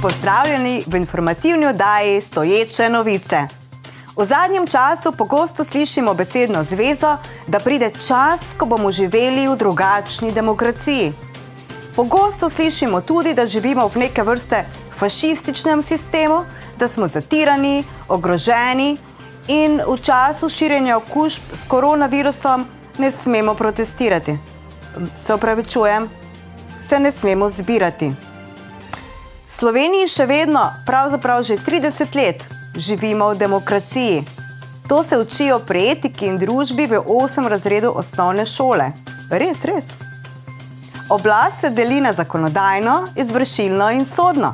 Pozdravljeni v informativni oddaji Stoječe novice. V zadnjem času pogosto slišimo besedno zvezo, da pride čas, ko bomo živeli v drugačni demokraciji. Pogosto slišimo tudi, da živimo v neke vrste fašističnem sistemu, da smo zatirani, ogroženi in v času širjenja okužb s koronavirusom ne smemo protestirati. Se opravičujem, se ne smemo zbirati. V Sloveniji še vedno, pravzaprav že 30 let, živimo v demokraciji. To se učijo pri etiki in družbi v 8. razredu osnovne šole. Res, res. Oblast se deli na zakonodajno, izvršilno in sodno.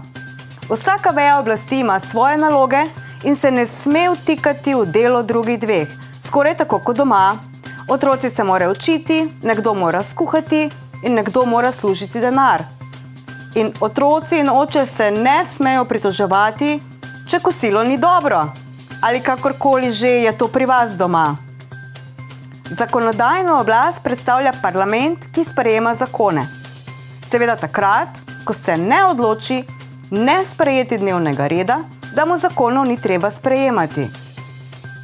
Vsaka veja oblasti ima svoje naloge in se ne sme vtikati v delo drugih dveh. Skoraj tako kot doma. Otroci se morajo učiti, nekdo mora skuhati in nekdo mora služiti denar. In otroci in oče se ne smejo pritoževati, če kosilo ni dobro. Ali kakorkoli že je to pri vas doma. Zakonodajno oblast predstavlja parlament, ki sprejema zakone. Seveda takrat, ko se ne odloči ne sprejeti dnevnega reda, da mu zakonov ni treba sprejemati.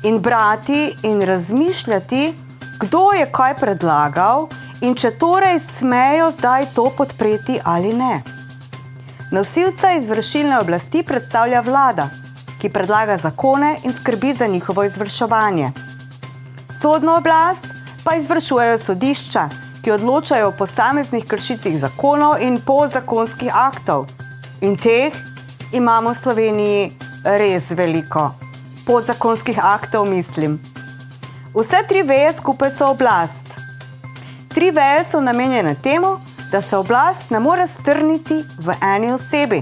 In brati in razmišljati, kdo je kaj predlagal in če torej smejo zdaj to podpreti ali ne. Nosilca izvršilne oblasti predstavlja vlada, ki predlaga zakone in skrbi za njihovo izvrševanje. Sodno oblast pa izvršujejo sodišča, ki odločajo o posameznih kršitvih zakonov in podzakonskih aktov. In teh imamo v Sloveniji res veliko. Podzakonskih aktov mislim. Vse 3 veje skupaj so oblast. 3 veje so namenjene temu, da se oblast ne more strniti v eni osebi.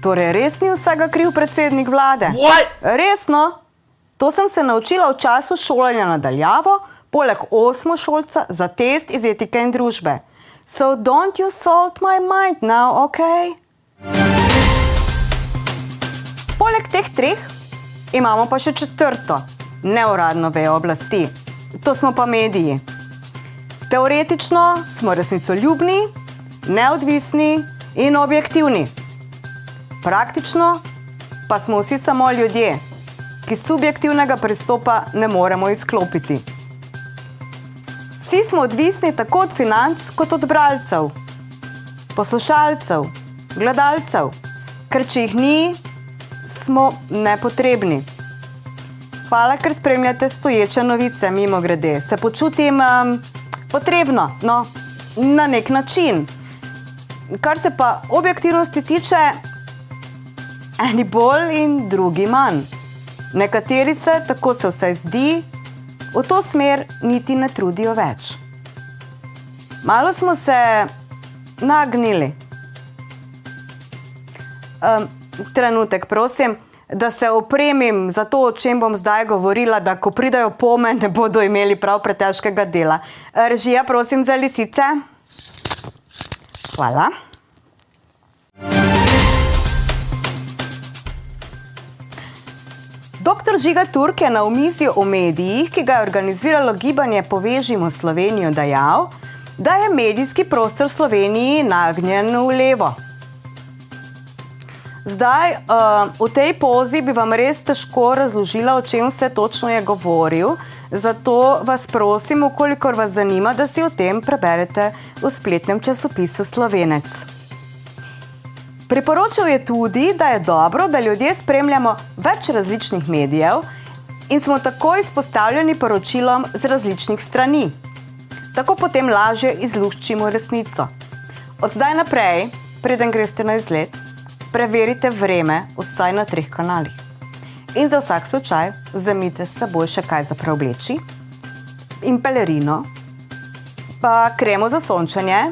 Torej res ni vsega kriv predsednik vlade? What? Resno? To sem se naučila v času šolanja na daljavo, poleg osmošolca za test iz etike in družbe. So don't you salt my mind now, okay? Poleg teh 3 imamo pa še 4. neuradno vejo oblasti. To smo pa mediji. Teoretično smo resnicoljubni, neodvisni in objektivni. Praktično pa smo vsi samo ljudje, ki subjektivnega pristopa ne moremo izklopiti. Vsi smo odvisni tako od financ kot od bralcev, poslušalcev, gledalcev, ker če jih ni, smo nepotrebni. Hvala, ker spremljate Stoječe novice, mimogrede. Se počutim potrebno, no, na nek način. Kar se pa objektivnosti tiče, eni bolj in drugi manj. Nekateri se, tako se vsaj zdi, v to smer niti ne trudijo več. Malo smo se nagnili. Trenutek, prosim, da se opremim za to, o čem bom zdaj govorila, da ko pridajo pome, ne bodo imeli prav pretežkega dela. Režija, prosim, za lisice. Hvala. Dr. Žiga Turk je na omizju v medijih, ki ga je organiziralo gibanje Povežimo Slovenijo, dejal, da je medijski prostor v Sloveniji nagnjen v levo. Zdaj, v tej pozi bi vam res težko razložila, o čem vse točno je govoril, zato vas prosim, ukolikor vas zanima, da si o tem preberete v spletnem časopisu Slovenec. Priporočal je tudi, da je dobro, da ljudje spremljamo več različnih medijev in smo tako izpostavljeni poročilom z različnih strani. Tako potem lažje izluščimo resnico. Od zdaj naprej, preden greste na izlet, preverite vreme vsaj na 3 kanalih. In za vsak slučaj vzemite s seboj še kaj za preobleči in pelerino, pa kremo za sončenje,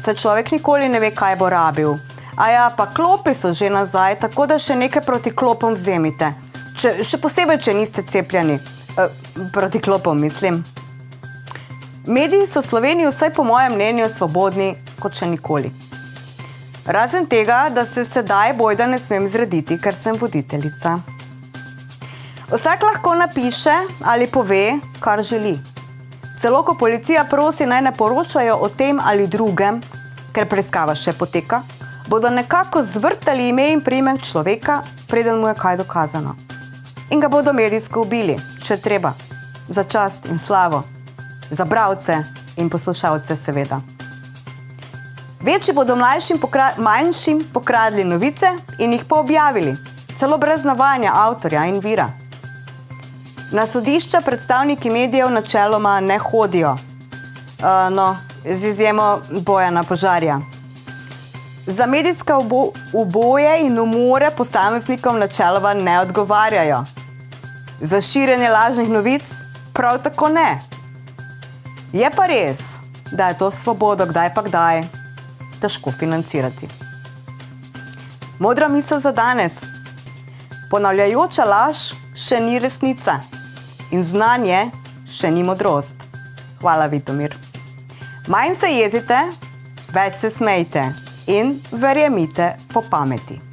saj človek nikoli ne ve, kaj bo rabil. Aja, pa klopi so že nazaj, tako da še nekaj proti klopom vzemite. Še posebej, če niste cepljeni. Proti klopom, mislim. Mediji so v Sloveniji vsaj po mojem mnenju svobodni kot še nikoli. Razen tega, da se sedaj bojda ne smem zrediti, ker sem voditeljica. Vsak lahko napiše ali pove, kar želi. Celo ko policija prosi, naj ne poročajo o tem ali drugem, ker preiskava še poteka, bodo nekako zvrtali ime in priimek človeka, preden mu je kaj dokazano. In ga bodo medijsko ubili, če treba, za čast in slavo, za bralce in poslušalce seveda. Večji bodo manjšim pokradli novice in jih poobjavili, celo brez navajanja avtorja in vira. Na sodišča predstavniki medijev načeloma ne hodijo, z izjemo Bojana Požarja. Za medijske uboje in umore posameznikom načeloma ne odgovarjajo. Za širjenje lažnih novic prav tako ne. Je pa res, da je to svobodo kdaj pa kdaj težko financirati. Modra misel za danes. Ponavljajoča laž še ni resnica in znanje še ni modrost. Hvala, Vitomir. Manj se jezite, več se smejte in verjemite po pameti.